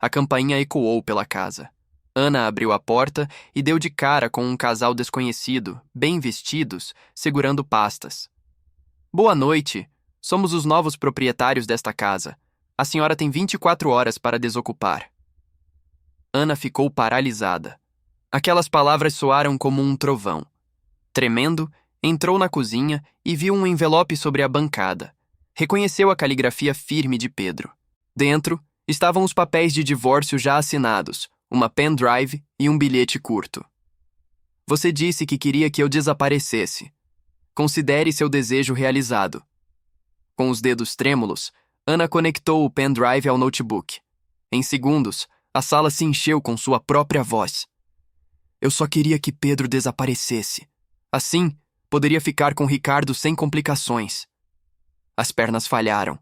A campainha ecoou pela casa. Ana abriu a porta e deu de cara com um casal desconhecido, bem vestidos, segurando pastas. Boa noite. Somos os novos proprietários desta casa. A senhora tem 24 horas para desocupar. Ana ficou paralisada. Aquelas palavras soaram como um trovão. Tremendo, entrou na cozinha e viu um envelope sobre a bancada. Reconheceu a caligrafia firme de Pedro. Dentro estavam os papéis de divórcio já assinados, uma pendrive e um bilhete curto. Você disse que queria que eu desaparecesse. Considere seu desejo realizado. Com os dedos trêmulos, Ana conectou o pendrive ao notebook. Em segundos, a sala se encheu com sua própria voz. Eu só queria que Pedro desaparecesse. Assim, poderia ficar com Ricardo sem complicações. As pernas falharam.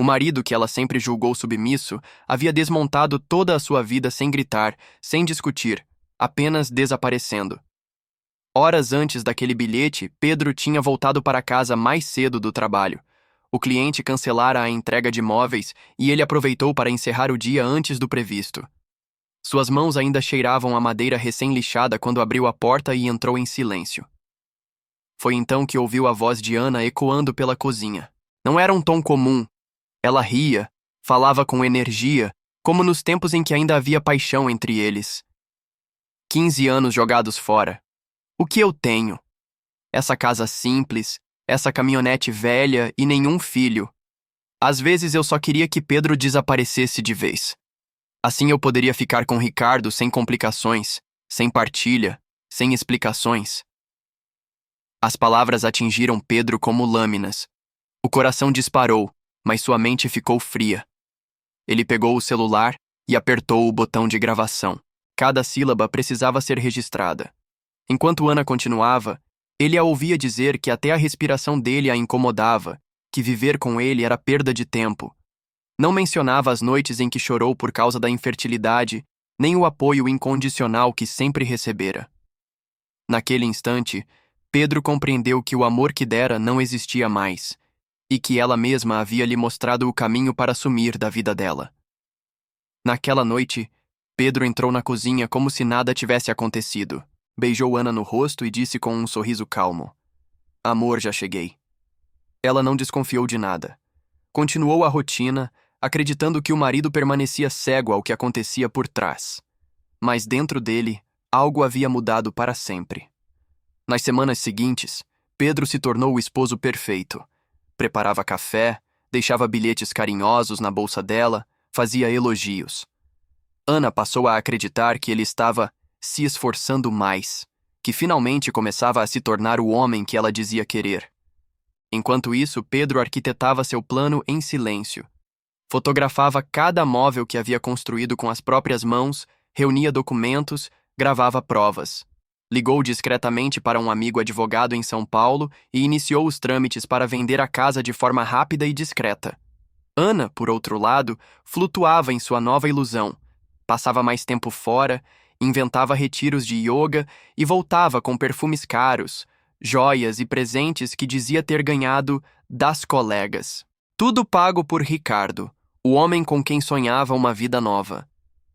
O marido que ela sempre julgou submisso havia desmontado toda a sua vida sem gritar, sem discutir, apenas desaparecendo. Horas antes daquele bilhete, Pedro tinha voltado para casa mais cedo do trabalho. O cliente cancelara a entrega de móveis e ele aproveitou para encerrar o dia antes do previsto. Suas mãos ainda cheiravam a madeira recém-lixada quando abriu a porta e entrou em silêncio. Foi então que ouviu a voz de Ana ecoando pela cozinha. Não era um tom comum. Ela ria, falava com energia, como nos tempos em que ainda havia paixão entre eles. 15 anos jogados fora. O que eu tenho? Essa casa simples, essa caminhonete velha e nenhum filho. Às vezes eu só queria que Pedro desaparecesse de vez. Assim eu poderia ficar com Ricardo sem complicações, sem partilha, sem explicações. As palavras atingiram Pedro como lâminas. O coração disparou, mas sua mente ficou fria. Ele pegou o celular e apertou o botão de gravação. Cada sílaba precisava ser registrada. Enquanto Ana continuava, ele a ouvia dizer que até a respiração dele a incomodava, que viver com ele era perda de tempo. Não mencionava as noites em que chorou por causa da infertilidade, nem o apoio incondicional que sempre recebera. Naquele instante, Pedro compreendeu que o amor que dera não existia mais, e que ela mesma havia lhe mostrado o caminho para sumir da vida dela. Naquela noite, Pedro entrou na cozinha como se nada tivesse acontecido. Beijou Ana no rosto e disse com um sorriso calmo: Amor, já cheguei. Ela não desconfiou de nada. Continuou a rotina, acreditando que o marido permanecia cego ao que acontecia por trás. Mas dentro dele, algo havia mudado para sempre. Nas semanas seguintes, Pedro se tornou o esposo perfeito. Preparava café, deixava bilhetes carinhosos na bolsa dela, fazia elogios. Ana passou a acreditar que ele estava se esforçando mais, que finalmente começava a se tornar o homem que ela dizia querer. Enquanto isso, Pedro arquitetava seu plano em silêncio. Fotografava cada móvel que havia construído com as próprias mãos, reunia documentos, gravava provas. Ligou discretamente para um amigo advogado em São Paulo e iniciou os trâmites para vender a casa de forma rápida e discreta. Ana, por outro lado, flutuava em sua nova ilusão. Passava mais tempo fora, inventava retiros de yoga e voltava com perfumes caros, joias e presentes que dizia ter ganhado das colegas. Tudo pago por Ricardo, o homem com quem sonhava uma vida nova.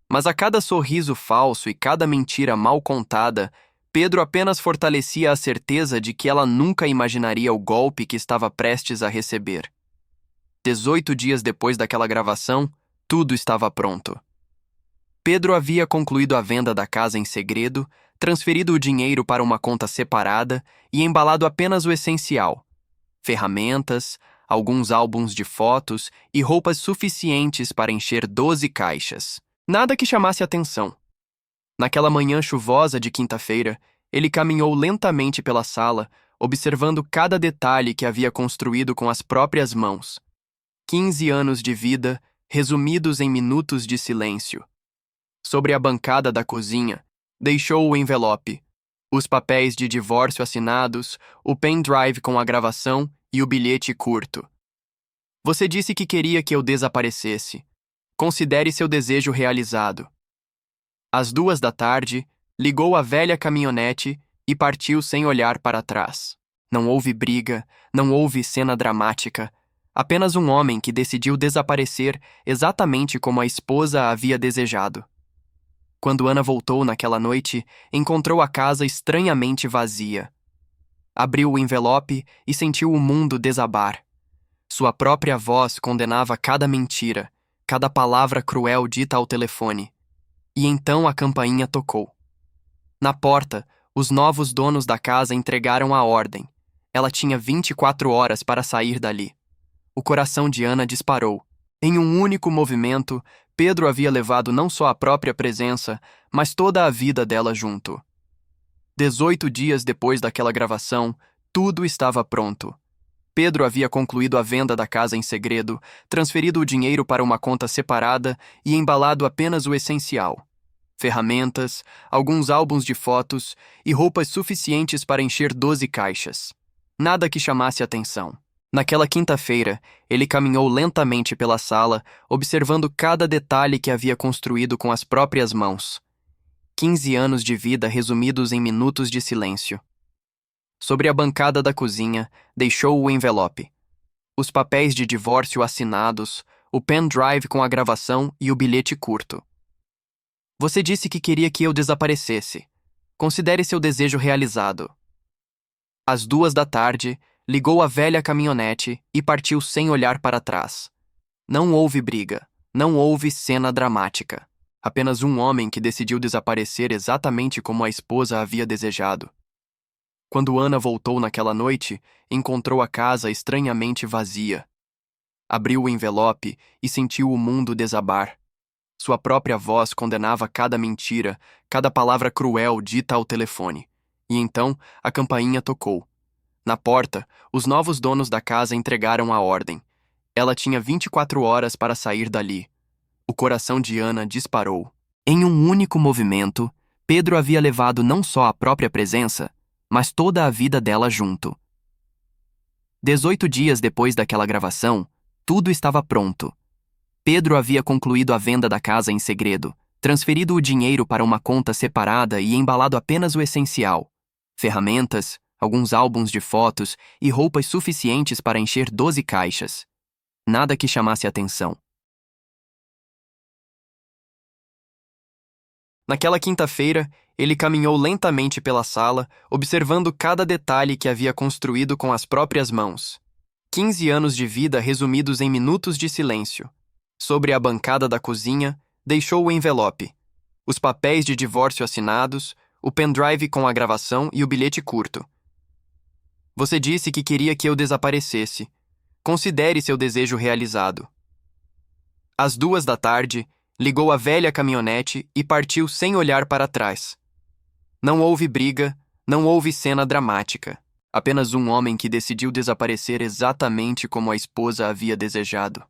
Mas a cada sorriso falso e cada mentira mal contada, Pedro apenas fortalecia a certeza de que ela nunca imaginaria o golpe que estava prestes a receber. 18 dias depois daquela gravação, tudo estava pronto. Pedro havia concluído a venda da casa em segredo, transferido o dinheiro para uma conta separada e embalado apenas o essencial: ferramentas, alguns álbuns de fotos e roupas suficientes para encher 12 caixas. Nada que chamasse atenção. Naquela manhã chuvosa de quinta-feira, ele caminhou lentamente pela sala, observando cada detalhe que havia construído com as próprias mãos. 15 anos de vida, resumidos em minutos de silêncio. Sobre a bancada da cozinha, deixou o envelope, os papéis de divórcio assinados, o pendrive com a gravação e o bilhete curto. Você disse que queria que eu desaparecesse. Considere seu desejo realizado. Às 2 da tarde, ligou a velha caminhonete e partiu sem olhar para trás. Não houve briga, não houve cena dramática, Apenas um homem que decidiu desaparecer exatamente como a esposa havia desejado. Quando Ana voltou naquela noite, encontrou a casa estranhamente vazia. Abriu o envelope e sentiu o mundo desabar. Sua própria voz condenava cada mentira, cada palavra cruel dita ao telefone. E então a campainha tocou. Na porta, os novos donos da casa entregaram a ordem. Ela tinha 24 horas para sair dali. O coração de Ana disparou. Em um único movimento, Pedro havia levado não só a própria presença, mas toda a vida dela junto. 18 dias depois daquela gravação, tudo estava pronto. Pedro havia concluído a venda da casa em segredo, transferido o dinheiro para uma conta separada e embalado apenas o essencial: ferramentas, alguns álbuns de fotos e roupas suficientes para encher 12 caixas. Nada que chamasse atenção. Naquela quinta-feira, ele caminhou lentamente pela sala, observando cada detalhe que havia construído com as próprias mãos. 15 anos de vida resumidos em minutos de silêncio. Sobre a bancada da cozinha, deixou o envelope. Os papéis de divórcio assinados, o pendrive com a gravação e o bilhete curto. Você disse que queria que eu desaparecesse. Considere seu desejo realizado. Às 2 da tarde, ligou a velha caminhonete e partiu sem olhar para trás. Não houve briga, não houve cena dramática. Apenas um homem que decidiu desaparecer exatamente como a esposa havia desejado. Quando Ana voltou naquela noite, encontrou a casa estranhamente vazia. Abriu o envelope e sentiu o mundo desabar. Sua própria voz condenava cada mentira, cada palavra cruel dita ao telefone. E então a campainha tocou. Na porta, os novos donos da casa entregaram a ordem. Ela tinha 24 horas para sair dali. O coração de Ana disparou. Em um único movimento, Pedro havia levado não só a própria presença, mas toda a vida dela junto. 18 dias depois daquela gravação, tudo estava pronto. Pedro havia concluído a venda da casa em segredo, transferido o dinheiro para uma conta separada e embalado apenas o essencial: ferramentas, alguns álbuns de fotos e roupas suficientes para encher 12 caixas. Nada que chamasse atenção. Naquela quinta-feira, ele caminhou lentamente pela sala, observando cada detalhe que havia construído com as próprias mãos. 15 anos de vida resumidos em minutos de silêncio. Sobre a bancada da cozinha, deixou o envelope, os papéis de divórcio assinados, o pendrive com a gravação e o bilhete curto. Você disse que queria que eu desaparecesse. Considere seu desejo realizado. Às 2 da tarde, ligou a velha caminhonete e partiu sem olhar para trás. Não houve briga, não houve cena dramática. Apenas um homem que decidiu desaparecer exatamente como a esposa havia desejado.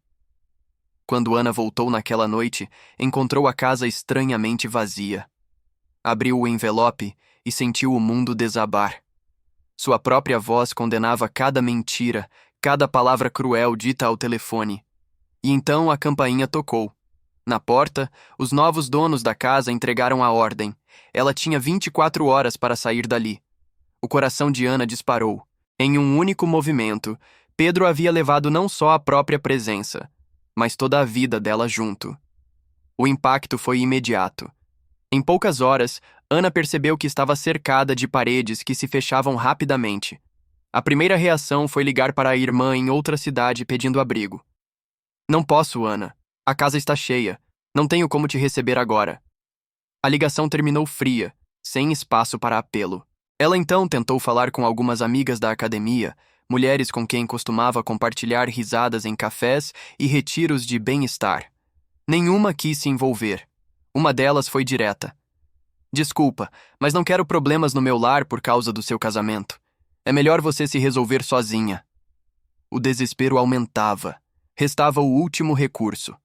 Quando Ana voltou naquela noite, encontrou a casa estranhamente vazia. Abriu o envelope e sentiu o mundo desabar. Sua própria voz condenava cada mentira, cada palavra cruel dita ao telefone. E então a campainha tocou. Na porta, os novos donos da casa entregaram a ordem. Ela tinha 24 horas para sair dali. O coração de Ana disparou. Em um único movimento, Pedro havia levado não só a própria presença, mas toda a vida dela junto. O impacto foi imediato. Em poucas horas, Ana percebeu que estava cercada de paredes que se fechavam rapidamente. A primeira reação foi ligar para a irmã em outra cidade pedindo abrigo. Não posso, Ana. A casa está cheia. Não tenho como te receber agora. A ligação terminou fria, sem espaço para apelo. Ela então tentou falar com algumas amigas da academia, mulheres com quem costumava compartilhar risadas em cafés e retiros de bem-estar. Nenhuma quis se envolver. Uma delas foi direta. Desculpa, mas não quero problemas no meu lar por causa do seu casamento. É melhor você se resolver sozinha. O desespero aumentava. Restava o último recurso.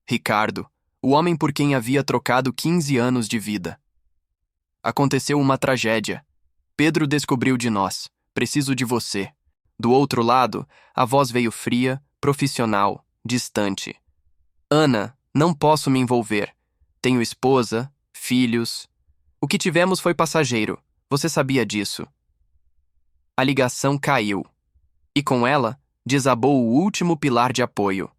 Ricardo, o homem por quem havia trocado 15 anos de vida. Aconteceu uma tragédia. Pedro descobriu de nós. Preciso de você. Do outro lado, a voz veio fria, profissional, distante. Ana, não posso me envolver. Tenho esposa, filhos. O que tivemos foi passageiro. Você sabia disso. A ligação caiu. E com ela, desabou o último pilar de apoio.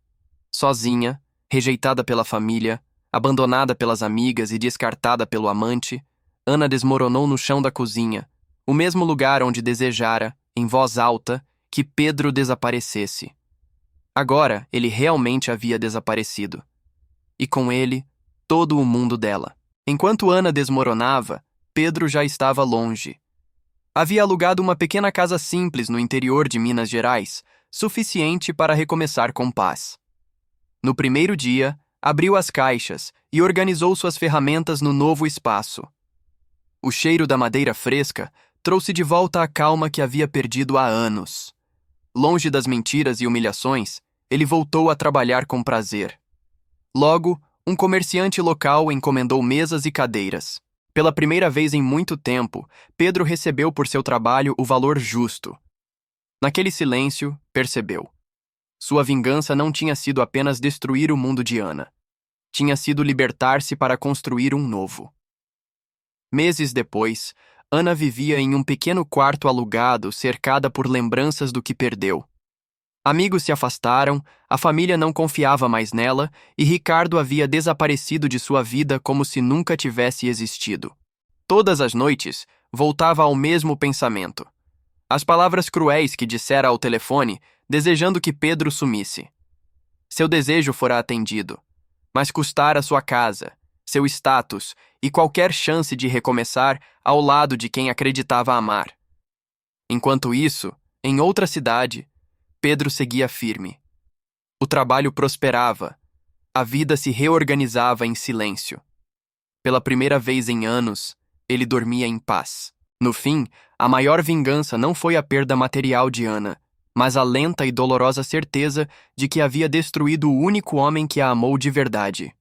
Sozinha, rejeitada pela família, abandonada pelas amigas e descartada pelo amante, Ana desmoronou no chão da cozinha, o mesmo lugar onde desejara, em voz alta, que Pedro desaparecesse. Agora ele realmente havia desaparecido. E com ele, todo o mundo dela. Enquanto Ana desmoronava, Pedro já estava longe. Havia alugado uma pequena casa simples no interior de Minas Gerais, suficiente para recomeçar com paz. No primeiro dia, abriu as caixas e organizou suas ferramentas no novo espaço. O cheiro da madeira fresca trouxe de volta a calma que havia perdido há anos. Longe das mentiras e humilhações, ele voltou a trabalhar com prazer. Logo, um comerciante local encomendou mesas e cadeiras. Pela primeira vez em muito tempo, Pedro recebeu por seu trabalho o valor justo. Naquele silêncio, percebeu. Sua vingança não tinha sido apenas destruir o mundo de Ana. Tinha sido libertar-se para construir um novo. Meses depois, Ana vivia em um pequeno quarto alugado, cercada por lembranças do que perdeu. Amigos se afastaram, a família não confiava mais nela e Ricardo havia desaparecido de sua vida como se nunca tivesse existido. Todas as noites, voltava ao mesmo pensamento. As palavras cruéis que dissera ao telefone, desejando que Pedro sumisse. Seu desejo fora atendido, mas custara sua casa, seu status e qualquer chance de recomeçar ao lado de quem acreditava amar. Enquanto isso, em outra cidade, Pedro seguia firme. O trabalho prosperava. A vida se reorganizava em silêncio. Pela primeira vez em anos, ele dormia em paz. No fim, a maior vingança não foi a perda material de Ana, mas a lenta e dolorosa certeza de que havia destruído o único homem que a amou de verdade.